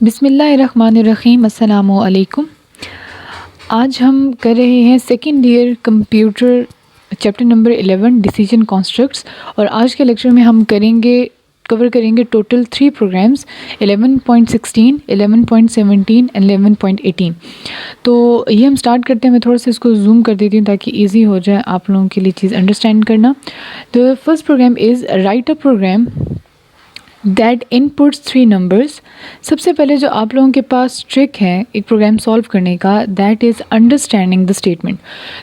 बिस्मिल्लाहिर्रहमानिर्रहीम। अस्सलामु अलैकुम। आज हम कर रहे हैं second year computer chapter number 11 decision constructs. और आज के लेक्चर में हम कवर करेंगे टोटल 3 प्रोग्राम्स 11.16, 11.17 एंड 11.18। तो ये हम स्टार्ट करते हैं। मैं थोड़ा सा इसको जूम कर देती हूँ ताकि इजी हो जाए आप लोगों के लिए चीज़ अंडरस्टैंड करना। तो first program is write a program that inputs 3 numbers. सबसे पहले जो आप लोगों के पास ट्रिक है एक प्रोग्राम सॉल्व करने का, that is understanding the statement.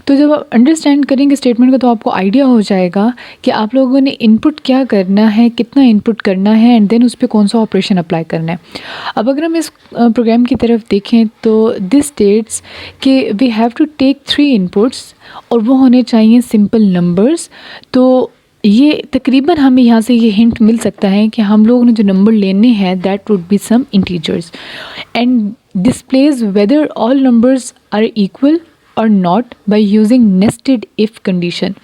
तो जब आप अंडरस्टैंड करेंगे स्टेटमेंट को तो आपको आइडिया हो जाएगा कि आप लोगों ने इनपुट क्या करना है, कितना इनपुट करना है, एंड देन उस पर कौन सा ऑपरेशन अप्लाई करना है। अब अगर हम इस प्रोग्राम की तरफ देखें तो दिस स्टेट्स कि we have to take 3 inputs और वो होने चाहिए सिंपल नंबर्स। तो ये तकरीबन हमें यहाँ से ये हिंट मिल सकता है कि हम लोगों ने जो नंबर लेने हैं that would be some integers and displays whether all numbers are equal और not by using nested if condition.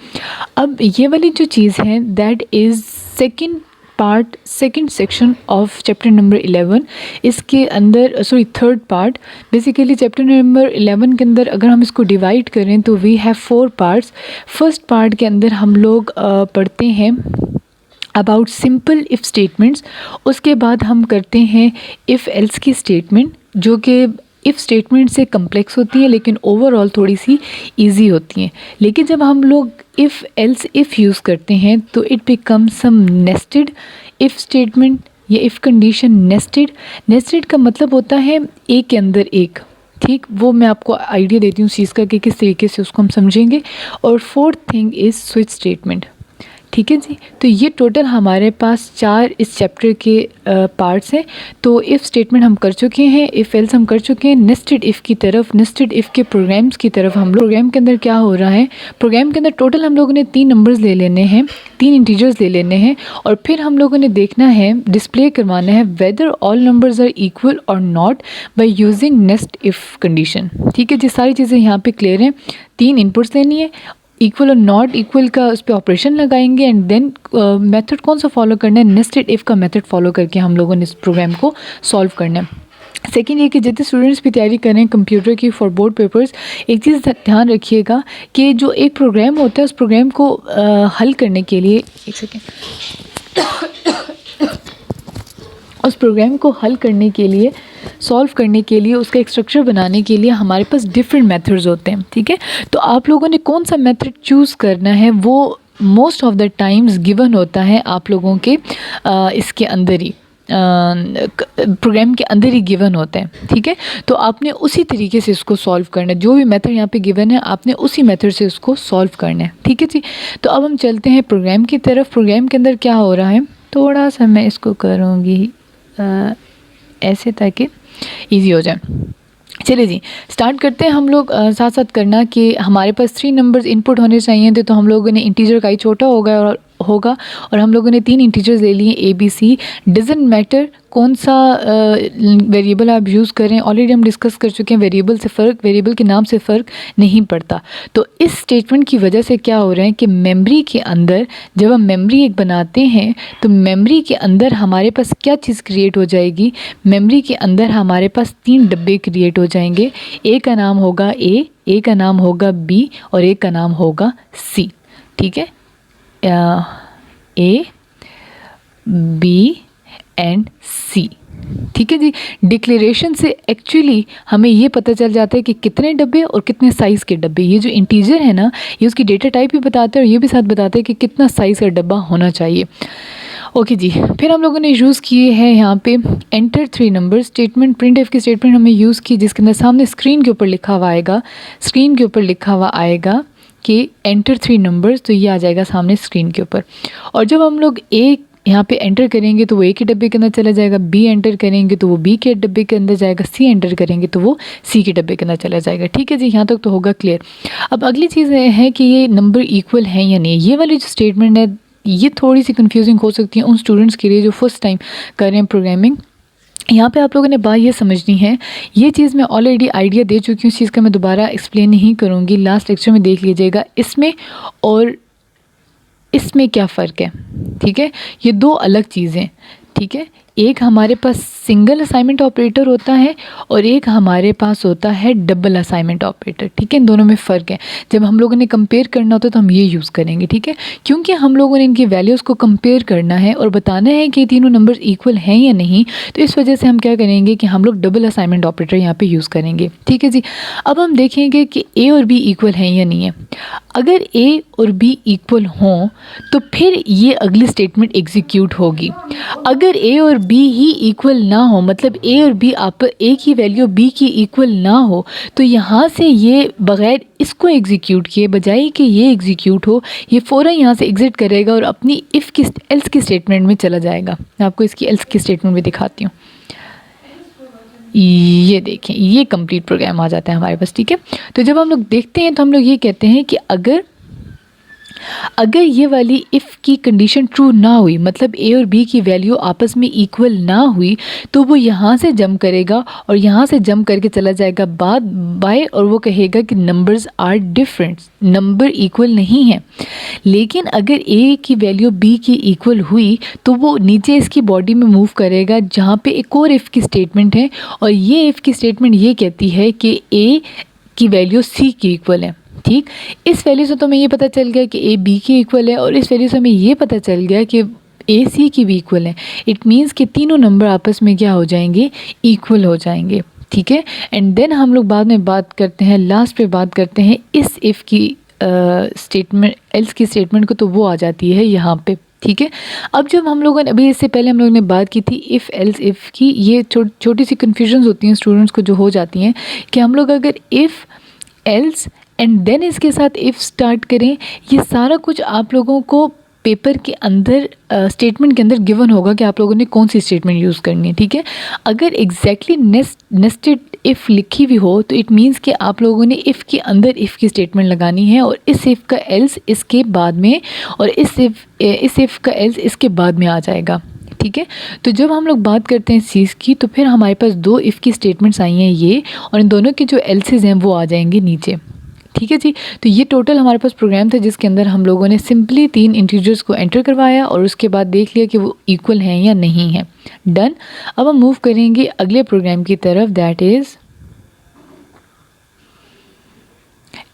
अब ये वाली जो चीज़ है that is second section of chapter number 11। इसके अंदर third part. Basically chapter number 11 के अंदर अगर हम इसको डिवाइड करें तो we have 4 parts. First part के अंदर हम लोग पढ़ते हैं अबाउट सिंपल इफ़ स्टेटमेंट्स। उसके बाद हम करते हैं इफ़ एल्स की स्टेटमेंट जो कि इफ़ स्टेटमेंट से कम्प्लेक्स होती है लेकिन ओवरऑल थोड़ी सी इजी होती हैं। लेकिन जब हम लोग इफ़ एल्स इफ़ यूज़ करते हैं तो it becomes some nested if statement या इफ़ कंडीशन। नेस्टेड का मतलब होता है एक के अंदर एक। ठीक, वो मैं आपको आइडिया देती हूँ उस चीज़ का कि किस तरीके से उसको हम समझेंगे। और fourth thing is switch statement. ठीक है जी। तो ये टोटल हमारे पास 4 इस चैप्टर के पार्ट्स हैं। तो इफ़ स्टेटमेंट हम कर चुके हैं, इफ़ एल्स हम कर चुके हैं। नेस्टेड इफ़ की तरफ, नेस्टेड इफ़ के प्रोग्राम्स की तरफ हम लोग प्रोग्राम के अंदर क्या हो रहा है, प्रोग्राम के अंदर टोटल हम लोगों ने 3 नंबर्स ले लेने हैं, 3 इंटीजर्स ले लेने हैं और फिर हम लोगों ने देखना है, डिस्प्ले करवाना है whether all numbers are equal और not by using nest if condition. ठीक है जी, सारी चीज़ें यहाँ पे क्लियर हैं। 3 इनपुट्स लेनी है, इक्वल और नॉट इक्वल का उस पर ऑपरेशन लगाएंगे एंड देन मेथड कौन सा फॉलो करना है, नेस्टेड इफ़ का मेथड फॉलो करके हम लोगों ने इस प्रोग्राम को सॉल्व करना है। सेकेंड ये कि जितने स्टूडेंट्स भी तैयारी करें कंप्यूटर की फॉर बोर्ड पेपर्स, एक चीज़ ध्यान रखिएगा कि जो एक प्रोग्राम होता है उस प्रोग्राम को हल करने के लिए, एक सेकेंड, उस प्रोग्राम को हल करने के लिए, सॉल्व करने के लिए, उसका एक स्ट्रक्चर बनाने के लिए हमारे पास डिफरेंट मेथड्स होते हैं। ठीक है, तो आप लोगों ने कौन सा मेथड चूज़ करना है वो most of the times given होता है आप लोगों के इसके अंदर ही, प्रोग्राम के अंदर ही गिवन होते हैं। ठीक है, तो आपने उसी तरीके से इसको सॉल्व करना है। जो भी मेथड यहाँ पे गिवन है आपने उसी मेथड से इसको सॉल्व करना है। ठीक है जी। तो अब हम चलते हैं प्रोग्राम की तरफ। प्रोग्राम के अंदर क्या हो रहा है, थोड़ा सा मैं इसको करूँगी ऐसे ताकि इजी हो जाए। चलिए जी, स्टार्ट करते हैं। हम लोग साथ साथ करना कि हमारे पास 3 नंबर्स इनपुट होने चाहिए थे। तो हम लोगों ने इंटीजर का ही छोटा होगा और हम लोगों ने 3 इंटीजर्स ले लिए A B C. Doesn't matter कौन सा वेरिएबल आप यूज़ करें, ऑलरेडी हम डिस्कस कर चुके हैं वेरिएबल के नाम से फ़र्क नहीं पड़ता। तो इस स्टेटमेंट की वजह से क्या हो रहा है कि मेमोरी के अंदर जब हम मेमोरी एक बनाते हैं तो मेमोरी के अंदर हमारे पास क्या चीज़ क्रिएट हो जाएगी, मेमोरी के अंदर हमारे पास 3 डब्बे क्रिएट हो जाएंगे। एक का नाम होगा ए, एक का नाम होगा बी और एक का नाम होगा सी। ठीक है, ए बी एंड सी। ठीक है जी। डिक्लेरेशन से एक्चुअली हमें ये पता चल जाता है कि कितने डब्बे और कितने साइज़ के डब्बे। ये जो इंटीजर है ना, ये उसकी डेटा टाइप भी बताता है और ये भी साथ बताता है कि कितना साइज़ का डब्बा होना चाहिए। ओके जी, फिर हम लोगों ने यूज़ किए हैं यहाँ पे enter 3 number statement. Print F की स्टेटमेंट हमने यूज़ की जिसके अंदर सामने स्क्रीन के ऊपर लिखा हुआ आएगा कि एंटर 3 नंबर्स। तो ये आ जाएगा सामने स्क्रीन के ऊपर। और जब हम लोग एक यहाँ पे एंटर करेंगे तो वो ए के डब्बे के अंदर चला जाएगा, बी एंटर करेंगे तो वो बी के डब्बे के अंदर जाएगा, सी एंटर करेंगे तो वो सी के डब्बे के अंदर चला जाएगा। ठीक है जी, यहाँ तक तो होगा क्लियर। अब अगली चीज़ है कि ये नंबर इक्वल हैं या नहीं। ये वाली जो स्टेटमेंट है ये थोड़ी सी कन्फ्यूजिंग हो सकती है उन स्टूडेंट्स के लिए जो फर्स्ट टाइम कर रहे हैं प्रोग्रामिंग। यहाँ पे आप लोगों ने बात ये समझनी है, ये चीज़ मैं ऑलरेडी आइडिया दे चुकी हूँ, इस चीज़ का मैं दोबारा एक्सप्लेन नहीं करूँगी, लास्ट लेक्चर में देख लीजिएगा इसमें और इसमें क्या फ़र्क है। ठीक है, ये 2 अलग चीज़ें। ठीक है, एक हमारे पास सिंगल असाइनमेंट ऑपरेटर होता है और एक हमारे पास होता है डबल असाइनमेंट ऑपरेटर, ठीक है। इन दोनों में फ़र्क है। जब हम लोगों ने कंपेयर करना होता है तो हम ये यूज़ करेंगे, ठीक है। क्योंकि हम लोगों ने इनकी वैल्यूज़ को कंपेयर करना है और बताना है कि तीनों नंबर्स इक्वल हैं या नहीं, तो इस वजह से हम क्या करेंगे कि हम लोग डबल असाइनमेंट ऑपरेटर यहाँ पे यूज़ करेंगे, ठीक है जी। अब हम देखेंगे कि ए और बी इक्वल हैं या नहीं है। अगर ए और बी इक्वल हों तो फिर ये अगली स्टेटमेंट एग्जीक्यूट होगी। अगर ए और बी ही इक्वल ना हो, मतलब ए और बी आप ए की वैल्यू बी की इक्वल ना हो, तो यहाँ से ये बग़ैर इसको एग्जीक्यूट किए बजाय कि ये एग्जीक्यूट हो, ये फ़ौरन यहाँ से एग्ज़िट करेगा और अपनी इफ़ की एल्स की स्टेटमेंट में चला जाएगा। मैं आपको इसकी एल्स की स्टेटमेंट भी दिखाती हूँ। ये देखें, ये कंप्लीट प्रोग्राम आ जाता है हमारे पास, ठीक है। तो जब हम लोग देखते हैं तो हम लोग ये कहते हैं कि अगर ये वाली इफ़ की कंडीशन ट्रू ना हुई, मतलब ए और बी की वैल्यू आपस में इक्वल ना हुई, तो वो यहाँ से जंप करेगा और यहाँ से जंप करके चला जाएगा बाय और वो कहेगा कि numbers are different, number equal नहीं है। लेकिन अगर ए की वैल्यू बी की इक्वल हुई तो वो नीचे इसकी बॉडी में मूव करेगा जहाँ पे एक और इफ़ की स्टेटमेंट है, और ये इफ़ की स्टेटमेंट ये कहती है कि ए की वैल्यू सी की इक्वल है, ठीक। इस वैल्यू से तो हमें ये पता चल गया कि ए बी की इक्वल है, और इस वैल्यू से हमें ये पता चल गया कि ए सी की भी इक्वल है। इट मीन्स कि तीनों नंबर आपस में क्या हो जाएंगे, इक्वल हो जाएंगे, ठीक है। एंड देन हम लोग बाद में बात करते हैं, लास्ट पे बात करते हैं इस इफ़ की स्टेटमेंट, एल्स की स्टेटमेंट को, तो वो आ जाती है यहाँ पे, ठीक है। अब जब हम लोगों ने, अभी इससे पहले हम लोगों ने बात की थी इफ़ एल्स इफ़ की, ये छोटी सी कन्फ्यूजन्स होती हैं स्टूडेंट्स को जो हो जाती हैं कि हम लोग अगर इफ़ एल्स एंड देन इसके साथ इफ़ स्टार्ट करें, ये सारा कुछ आप लोगों को पेपर के अंदर स्टेटमेंट के अंदर गिवन होगा कि आप लोगों ने कौन सी स्टेटमेंट यूज़ करनी है, ठीक है। अगर एग्जैक्टली नेस्टेड इफ़ लिखी हुई हो तो इट मीन्स कि आप लोगों ने इफ़ के अंदर इफ़ की स्टेटमेंट लगानी है, और इस इफ़ का एल्स इसके बाद में, और इस इफ़ का एल्स इसके बाद में आ जाएगा, ठीक है। तो जब हम लोग बात करते हैं चीज़ की, तो फिर हमारे पास दो इफ़ की स्टेटमेंट्स आई हैं ये, और इन दोनों के जो एल्सेस हैं वो आ जाएंगे नीचे, ठीक है जी। तो ये टोटल हमारे पास प्रोग्राम था जिसके अंदर हम लोगों ने सिंपली 3 इंटीजर्स को एंटर करवाया और उसके बाद देख लिया कि वो इक्वल हैं या नहीं है। डन। अब हम मूव करेंगे अगले प्रोग्राम की तरफ, that is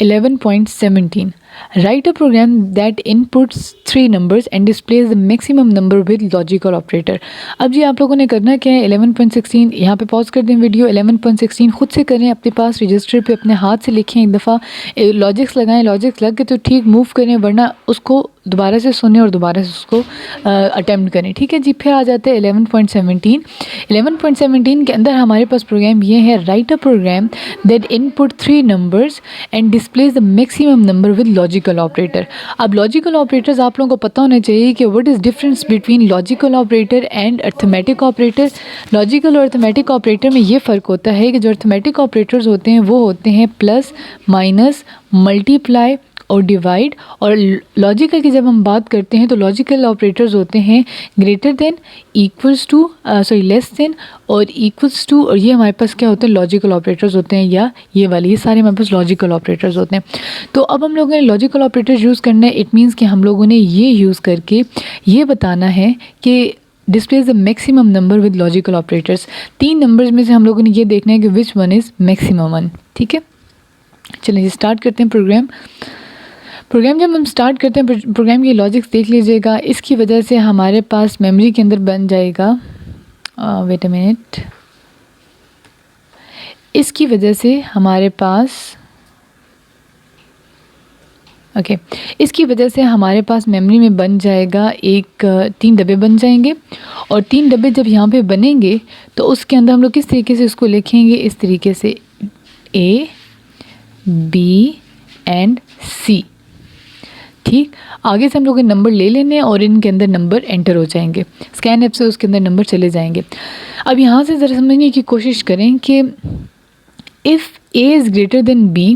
11.17. Write a program that inputs 3 numbers and displays the maximum number with logical operator. अब जी आप लोगों ने करना क्या है, 11.16 यहाँ पे पॉज कर दें वीडियो, 11.16 खुद से करें, अपने पास रजिस्टर पे अपने हाथ से लिखें, एक दफ़ा लॉजिक्स लगाएं, लॉजिक्स लग के तो ठीक मूव करें, वरना उसको दोबारा से सुने और दोबारा से उसको अटैम्प्ट करें, ठीक है जी। फिर आ जाते हैं 11.17. 11.17 के अंदर हमारे पास प्रोग्राम ये है, write a program that input 3 numbers and displays the maximum number with logical operator. अब लॉजिकल ऑपरेटर्स आप लोगों को पता होना चाहिए कि what is difference between logical operator and arithmetic operator. Logical और अर्थमेटिक ऑपरेटर में ये फ़र्क होता है कि जो अर्थमेटिक ऑपरेटर्स होते हैं वो होते हैं प्लस, माइनस, मल्टीप्लाई और डिवाइड, और लॉजिकल की जब हम बात करते हैं तो लॉजिकल ऑपरेटर्स होते हैं greater than, equals to, less than और इक्वल्स टू, और ये हमारे पास क्या होते हैं, लॉजिकल ऑपरेटर्स होते हैं, या ये वाले, ये सारे हमारे पास लॉजिकल ऑपरेटर्स होते हैं। तो अब हम लोगों ने लॉजिकल ऑपरेटर्स यूज़ करना है, इट मीन्स कि हम लोगों ने ये यूज़ करके ये बताना है कि displays the maximum number with logical operators. 3 numbers में से हम लोगों ने ये देखना है कि which one is maximum one, ठीक है। चलिए स्टार्ट करते हैं प्रोग्राम। जब हम स्टार्ट करते हैं प्रोग्राम की लॉजिक्स देख लीजिएगा, इसकी वजह से हमारे पास मेमोरी के अंदर बन जाएगा, वेट अ मिनट, इसकी वजह से हमारे पास इसकी वजह से हमारे पास मेमोरी में बन जाएगा 3 डब्बे बन जाएंगे, और 3 डब्बे जब यहाँ पे बनेंगे तो उसके अंदर हम लोग किस तरीके से उसको लिखेंगे, इस तरीके से A, B एंड C, ठीक। आगे से हम लोग नंबर ले लेने और इनके अंदर नंबर एंटर हो जाएंगे, स्कैन ऐप से उसके अंदर नंबर चले जाएंगे। अब यहाँ से ज़रा समझने की कोशिश करें कि if A is greater then B,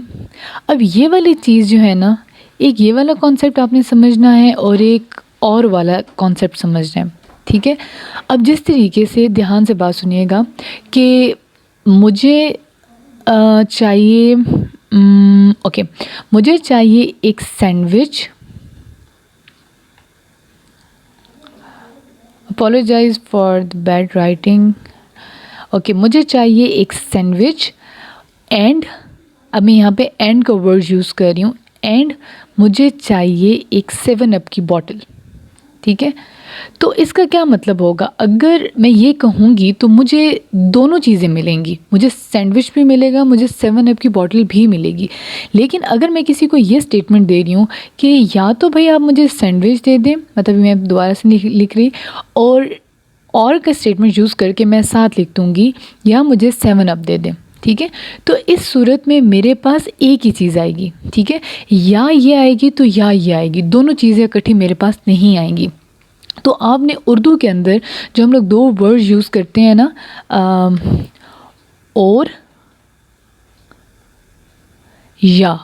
अब ये वाली चीज़ जो है ना, एक ये वाला कॉन्सेप्ट आपने समझना है और एक और वाला कॉन्सेप्ट समझना है, ठीक है। अब जिस तरीके से, ध्यान से बात सुनिएगा कि मुझे चाहिए मुझे चाहिए एक sandwich, apologise for the bad writing. Okay, मुझे चाहिए एक सैंडविच एंड, अब मैं यहाँ पे एंड का वर्ड यूज़ कर रही हूँ, एंड मुझे चाहिए एक 7 अप की बॉटल। ठीक है, तो इसका क्या मतलब होगा, अगर मैं ये कहूँगी तो मुझे दोनों चीज़ें मिलेंगी, मुझे सैंडविच भी मिलेगा, मुझे 7 अप की बॉटल भी मिलेगी। लेकिन अगर मैं किसी को ये स्टेटमेंट दे रही हूँ कि या तो भाई आप मुझे सैंडविच दे दें, मतलब मैं दोबारा से लिख रही, और का स्टेटमेंट यूज़ करके मैं साथ लिख दूँगी या मुझे 7 अप दे दें। ठीक है, तो इस सूरत में मेरे पास एक ही चीज़ आएगी। ठीक है, या ये आएगी तो या ये आएगी, दोनों चीज़ें इकट्ठी मेरे पास नहीं आएंगी। तो आपने उर्दू के अंदर जो हम लोग 2 वर्ड यूज़ करते हैं ना, और या,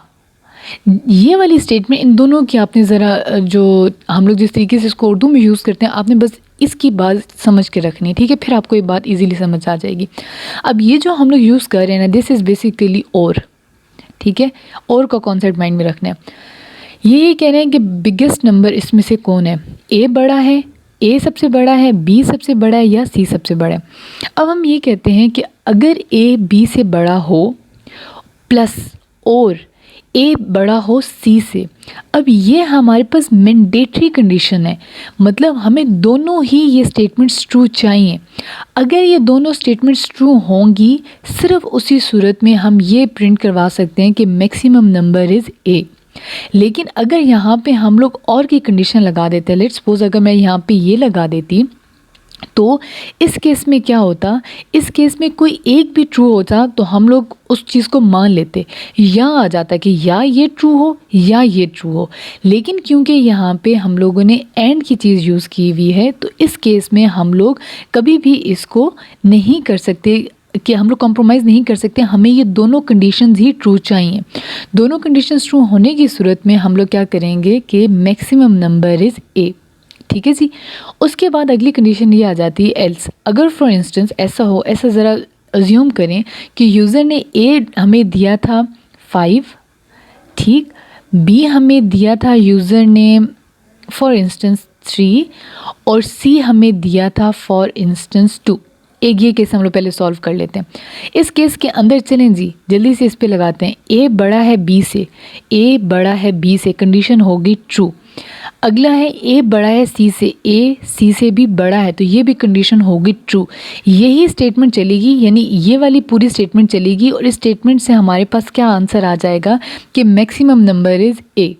ये वाली स्टेटमेंट, इन दोनों की आपने ज़रा जो हम लोग जिस तरीके से इसको उर्दू में यूज़ करते हैं, आपने बस इसकी बात समझ के रखनी है। ठीक है, फिर आपको ये बात इजीली समझ आ जाएगी। अब ये जो हम लोग यूज़ कर रहे हैं ना, दिस इज़ बेसिकली और। ठीक है, और का कॉन्सेप्ट माइंड में रखना है। ये कह रहे हैं कि बिगेस्ट नंबर इसमें से कौन है, ए बड़ा है, ए सबसे बड़ा है, बी सबसे बड़ा है, या सी सबसे बड़ा है। अब हम ये कहते हैं कि अगर ए बी से बड़ा हो प्लस और ए बड़ा हो सी से, अब ये हमारे पास मैंडेटरी कंडीशन है, मतलब हमें दोनों ही ये स्टेटमेंट्स ट्रू चाहिए। अगर ये दोनों स्टेटमेंट्स ट्रू होंगी, सिर्फ उसी सूरत में हम ये प्रिंट करवा सकते हैं कि मैक्सिमम नंबर इज़ ए। लेकिन अगर यहाँ पे हम लोग और की कंडीशन लगा देते हैं, लेट्स सपोज अगर मैं यहाँ पे ये लगा देती, तो इस केस में क्या होता, इस केस में कोई एक भी ट्रू होता तो हम लोग उस चीज़ को मान लेते, या आ जाता कि या ये ट्रू हो या ये ट्रू हो। लेकिन क्योंकि यहाँ पे हम लोगों ने एंड की चीज़ यूज़ की हुई है, तो इस केस में हम लोग कभी भी इसको नहीं कर सकते कि हम लोग कॉम्प्रोमाइज़ नहीं कर सकते, हमें ये दोनों कंडीशंस ही ट्रू चाहिए। दोनों कंडीशंस ट्रू होने की सूरत में हम लोग क्या करेंगे कि मैक्सिमम नंबर इज़ ए। ठीक है जी, उसके बाद अगली कंडीशन ये आ जाती है एल्स। अगर फॉर इंस्टेंस ऐसा हो, ऐसा ज़रा अज्यूम करें कि यूज़र ने ए हमें दिया था 5, ठीक, बी हमें दिया था यूज़र ने फॉर इंस्टेंस 3, और सी हमें दिया था फॉर इंस्टेंस 2। एक ये केस हम लोग पहले सॉल्व कर लेते हैं। इस केस के अंदर चलें जी, जल्दी से इस पे लगाते हैं, ए बड़ा है बी से, ए बड़ा है बी से, कंडीशन होगी ट्रू। अगला है ए बड़ा है सी से, ए सी से भी बड़ा है, तो ये भी कंडीशन होगी ट्रू। यही स्टेटमेंट चलेगी, यानी ये वाली पूरी स्टेटमेंट चलेगी, और इस स्टेटमेंट से हमारे पास क्या आंसर आ जाएगा कि maximum number is a.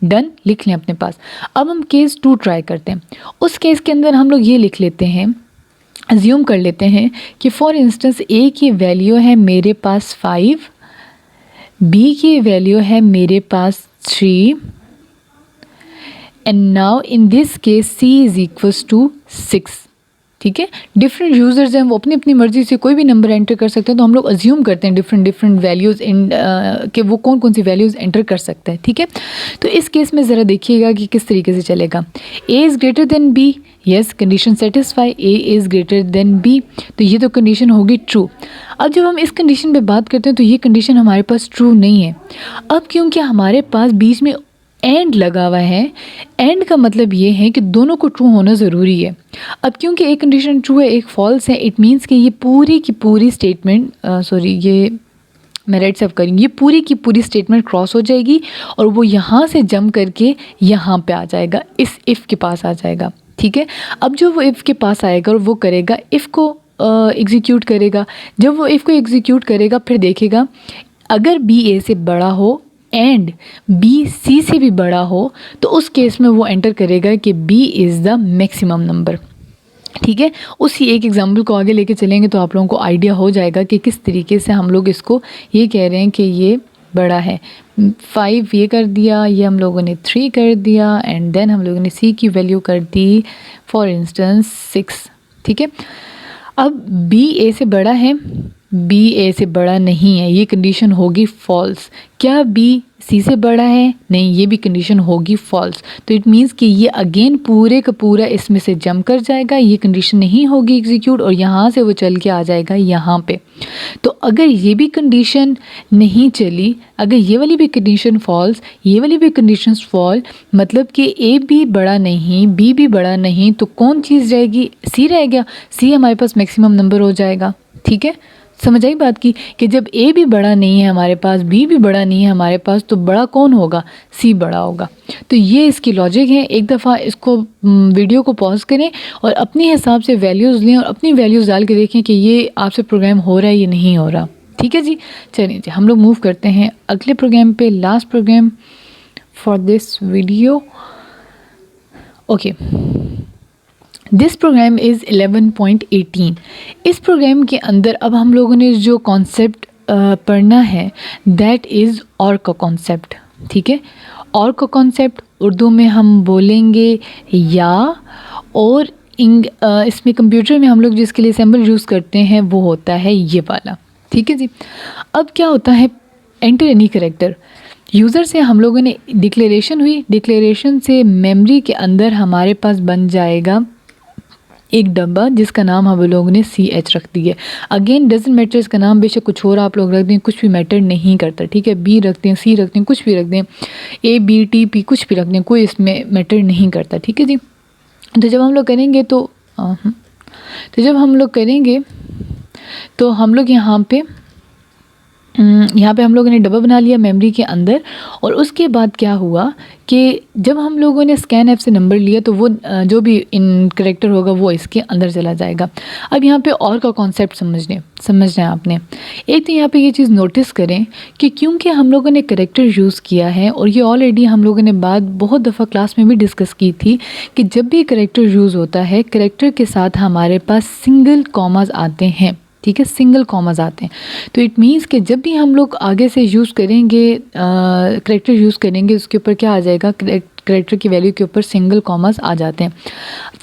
Done, लिख लें अपने पास। अब हम केस 2 ट्राई करते हैं। उस केस के अंदर हम लोग ये लिख लेते हैं, अज्यूम कर लेते हैं कि फॉर इंस्टेंस ए की वैल्यू है मेरे पास 5, बी की वैल्यू है मेरे पास 3, and now in this case C is equals to 6। ठीक है, डिफरेंट यूज़र्स हैं, वो अपनी अपनी मर्ज़ी से कोई भी नंबर एंटर कर सकते हैं, तो हम लोग अज्यूम करते हैं डिफरेंट वैल्यूज़ इन कि वो कौन कौन सी वैल्यूज़ एंटर कर सकता है। ठीक है, तो इस केस में ज़रा देखिएगा कि किस तरीके से चलेगा। A is greater than B, yes, condition satisfy, A is greater than B, तो ये तो कंडीशन होगी ट्रू। अब जब हम इस कंडीशन पे बात करते हैं तो ये कंडीशन हमारे पास ट्रू नहीं है। अब क्योंकि हमारे पास बीच में एंड लगा हुआ है, एंड का मतलब ये है कि दोनों को ट्रू होना ज़रूरी है। अब क्योंकि एक कंडीशन ट्रू है एक फॉल्स है, इट मीन्स कि ये पूरी की पूरी स्टेटमेंट, सॉरी ये मैं राइट सेव करूँगी, ये पूरी की पूरी स्टेटमेंट क्रॉस हो जाएगी और वो यहाँ से जंप करके यहाँ पे आ जाएगा, इस इफ़ के पास आ जाएगा। ठीक है, अब जो वो इफ़ के पास आएगा और वो करेगा इफ़ को एग्जीक्यूट करेगा। जब वो इफ़ को एग्जीक्यूट करेगा फिर देखेगा अगर बी ए से बड़ा हो एंड बी सी से भी बड़ा हो, तो उस केस में वो एंटर करेगा कि B is the maximum number. ठीक है, उसी एक एग्जाम्पल को आगे लेके चलेंगे तो आप लोगों को आइडिया हो जाएगा कि किस तरीके से हम लोग इसको ये कह रहे हैं कि ये बड़ा है। 5 ये कर दिया, ये हम लोगों ने 3 कर दिया, एंड देन हम लोगों ने सी की वैल्यू कर दी फॉर इंस्टेंस 6। ठीक है, अब बी ए से बड़ा है, बी ए से बड़ा नहीं है, ये कंडीशन होगी फॉल्स। क्या बी सी से बड़ा है? नहीं, ये भी कंडीशन होगी फॉल्स। तो इट मीन्स कि ये अगेन पूरे का पूरा इसमें से जंप कर जाएगा, ये कंडीशन नहीं होगी एग्जीक्यूट, और यहाँ से वो चल के आ जाएगा यहाँ पे। तो अगर ये भी कंडीशन नहीं चली, अगर ये वाली भी कंडीशन फॉल्स, ये वाली भी कंडीशन फॉल, मतलब कि ए भी बड़ा नहीं, बी भी बड़ा नहीं, तो कौन चीज़ रहेगी? सी रह गया। सी हमारे पास मैक्सिमम नंबर हो जाएगा। ठीक है, समझ आई बात की कि जब ए भी बड़ा नहीं है हमारे पास, बी भी बड़ा नहीं है हमारे पास, तो बड़ा कौन होगा? सी बड़ा होगा। तो ये इसकी लॉजिक है। एक दफ़ा इसको वीडियो को पॉज करें और अपने हिसाब से वैल्यूज़ लें और अपनी वैल्यूज़ डाल के देखें कि ये आपसे प्रोग्राम हो रहा है या नहीं हो रहा। ठीक है जी, चलिए जी हम लोग मूव करते हैं अगले प्रोग्राम पे, last program for this video. Okay, this program is 11.18। इस प्रोग्राम के अंदर अब हम लोगों ने जो कॉन्सेप्ट पढ़ना है दैट इज़ और का कॉन्सेप्ट। ठीक है, और का कॉन्सेप्ट उर्दू में हम बोलेंगे या, और इसमें कंप्यूटर में हम लोग जिसके लिए सिंबल यूज़ करते हैं वो होता है ये वाला। ठीक है जी, अब क्या होता है, एंटर एनी कैरेक्टर। यूज़र से हम लोगों ने डिक्लेरेशन हुई, डिक्लेरेशन से मेमोरी के अंदर हमारे पास बन जाएगा एक डब्बा जिसका नाम हम लोगों ने CH रख दिया। अगेन डजंट मैटर, इसका नाम बेशक कुछ और आप लोग रख दें, कुछ भी मैटर नहीं करता। ठीक है, B रख दें, C रख दें, कुछ भी रख दें, ABTP कुछ भी रख दें, कोई इसमें मैटर नहीं करता। ठीक है जी, तो जब हम लोग करेंगे जब हम लोग करेंगे तो हम लोग यहाँ पे हम लोगों ने डब्बा बना लिया मेमोरी के अंदर, और उसके बाद क्या हुआ कि जब हम लोगों ने स्कैन ऐप से नंबर लिया तो वो जो भी इन करेक्टर होगा वो इसके अंदर चला जाएगा। अब यहाँ पे और का कॉन्सेप्ट समझना है आपने। एक तो यहाँ पे ये चीज़ नोटिस करें कि क्योंकि हम लोगों ने करेक्टर यूज़ किया है, और ये ऑलरेडी हम लोगों ने बात बहुत दफ़ा क्लास में भी डिस्कस की थी कि जब भी करेक्टर यूज़ होता है, करेक्टर के साथ हमारे पास सिंगल कॉमास आते हैं। ठीक है, सिंगल कॉमास आते हैं। तो इट मीन्स कि जब भी हम लोग आगे से यूज़ करेंगे, करेक्टर यूज़ करेंगे, उसके ऊपर क्या आ जाएगा, करेक्टर की वैल्यू के ऊपर सिंगल कॉमास आ जाते हैं,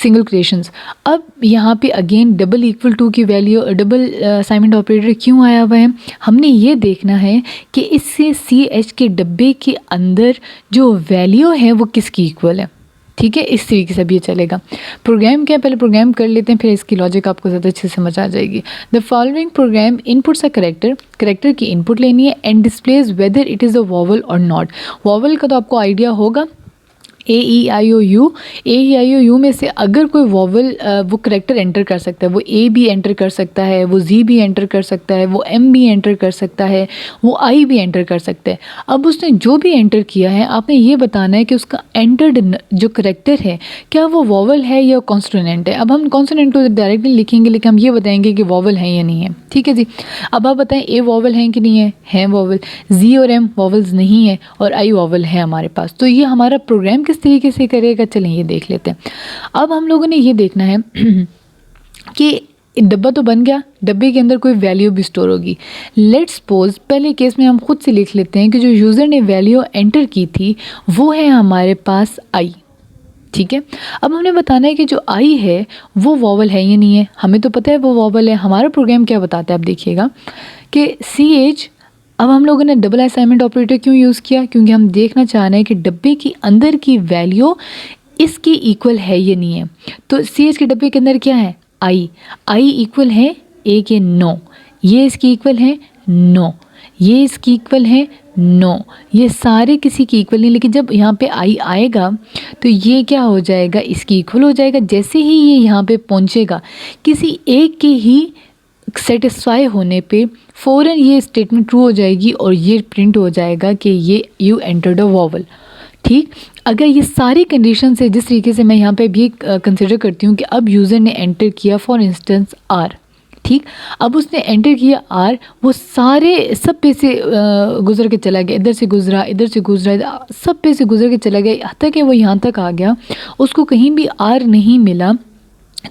सिंगल क्रिएशंस। अब यहाँ पे अगेन डबल इक्वल टू की वैल्यू, डबल असाइनमेंट ऑपरेटर क्यों आया हुआ है, हमने ये देखना है कि इससे CH के डब्बे के अंदर जो वैल्यू है वो किसकी इक्वल है। ठीक है, इस तरीके से अब ये चलेगा। प्रोग्राम क्या है, पहले प्रोग्राम कर लेते हैं, फिर इसकी लॉजिक आपको ज़्यादा अच्छे से समझ आ जाएगी। The following programme inputs a character की इनपुट लेनी है and displays whether it is a vowel और नॉट। वॉवल का तो आपको आइडिया होगा, AEIOU में से अगर कोई वॉवल वो करेक्टर एंटर कर सकता है, वो A भी एंटर कर सकता है, वो Z भी एंटर कर सकता है, वो M भी एंटर कर सकता है, वो I भी एंटर कर सकता है। अब उसने जो भी एंटर किया है आपने ये बताना है कि उसका एंटर्ड जो करेक्टर है क्या वो वॉवल है या कॉन्सोनेंट है। अब हम कॉन्सोनेंट तो डायरेक्टली लिखेंगे, लेकिन हम ये बताएंगे कि वॉवल है या नहीं है। ठीक है जी, अब आप बताएं A वॉवल है कि नहीं है वॉवल, Z और M वॉवल्स नहीं है, और I वॉवल है हमारे पास। तो ये हमारा प्रोग्राम किस तरीके से करेगा, चलें ये देख लेते हैं। अब हम लोगों ने ये देखना है कि डब्बा तो बन गया, डब्बे के अंदर कोई वैल्यू भी स्टोर होगी। लेट्स सपोज पहले केस में हम खुद से लिख लेते हैं कि जो यूज़र ने वैल्यू एंटर की थी वो है हमारे पास I। ठीक है, अब हमने बताना है कि जो I है वो वॉवल है या नहीं है। हमें तो पता है वो वॉवल है, हमारा प्रोग्राम क्या बताता है, आप देखिएगा कि CH। अब हम लोगों ने डबल असाइनमेंट ऑपरेटर क्यों यूज़ किया, क्योंकि हम देखना चाह रहे हैं कि डब्बे के अंदर की वैल्यू इसकी इक्वल है या नहीं है। तो CH के डब्बे के अंदर क्या है, I इक्वल है A के 9, ये इसकी इक्वल है 9, ये इसकी इक्वल है 9, ये सारे किसी की इक्वल नहीं, लेकिन जब यहाँ पे I आएगा तो ये क्या हो जाएगा, इसकी इक्वल हो जाएगा। जैसे ही ये यहाँ पे पहुँचेगा किसी एक के ही सेटिस्फाई होने पे फ़ौरन ये स्टेटमेंट ट्रू हो जाएगी और ये प्रिंट हो जाएगा कि ये यू एंटर्ड अ वॉवल। ठीक, अगर ये सारी कंडीशन से, जिस तरीके से मैं यहाँ पे भी कंसिडर करती हूँ कि अब यूज़र ने एंटर किया फॉर इंस्टेंस R। ठीक, अब उसने एंटर किया R, वो सारे सब पे से गुजर के चला गया, इधर से गुजरा, इधर से गुजरा, सब पे से गुजर के चला गया, हत्ता कि वो यहाँ तक आ गया, उसको कहीं भी R नहीं मिला।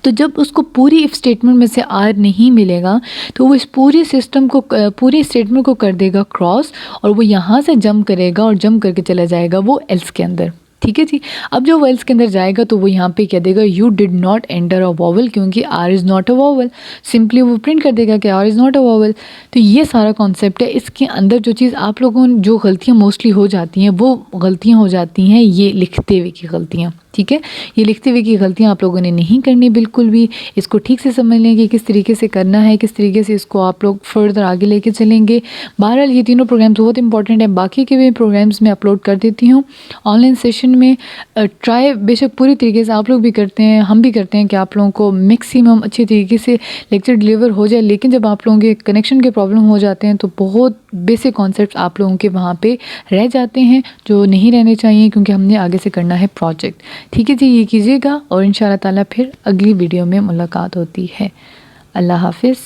तो जब उसको पूरी इफ स्टेटमेंट में से R नहीं मिलेगा तो वो इस पूरे सिस्टम को, पूरे स्टेटमेंट को कर देगा क्रॉस, और वो यहाँ से जंप करेगा और जंप करके चला जाएगा वो एल्स के अंदर। ठीक है जी। अब जो वेल्स के अंदर जाएगा तो वो यहाँ पे कह देगा you did not enter a vowel, क्योंकि R is not a vowel, simply वो प्रिंट कर देगा कि R is not a vowel. तो ये सारा कॉन्सेप्ट है। इसके अंदर जो चीज़ आप लोगों जो गलतियाँ मोस्टली हो जाती हैं वो गलतियाँ हो जाती हैं ये लिखते हुए की गलतियाँ, ठीक है। ये लिखते हुए की गलतियाँ आप लोगों ने नहीं करनी बिल्कुल भी। इसको ठीक से समझ लें कि किस तरीके से करना है, किस तरीके से इसको आप लोग फर्दर आगे लेके चलेंगे। बहरहाल ये तीनों प्रोग्राम्स बहुत इंपॉर्टेंट है। बाकी के भी प्रोग्राम्स मैं अपलोड कर देती हूँ ऑनलाइन सेशन में। ट्राई बेशक पूरी तरीके से आप लोग भी करते हैं, हम भी करते हैं कि आप लोगों को मैक्सिमम अच्छी तरीके से लेक्चर डिलीवर हो जाए, लेकिन जब आप लोगों के कनेक्शन के प्रॉब्लम हो जाते हैं तो बहुत बेसिक कॉन्सेप्ट आप लोगों के वहाँ पे रह जाते हैं जो नहीं रहने चाहिए, क्योंकि हमने आगे से करना है प्रोजेक्ट। ठीक है जी, ये कीजिएगा और इंशाल्लाह ताला फिर अगली वीडियो में मुलाकात होती है। अल्लाह हाफिज़।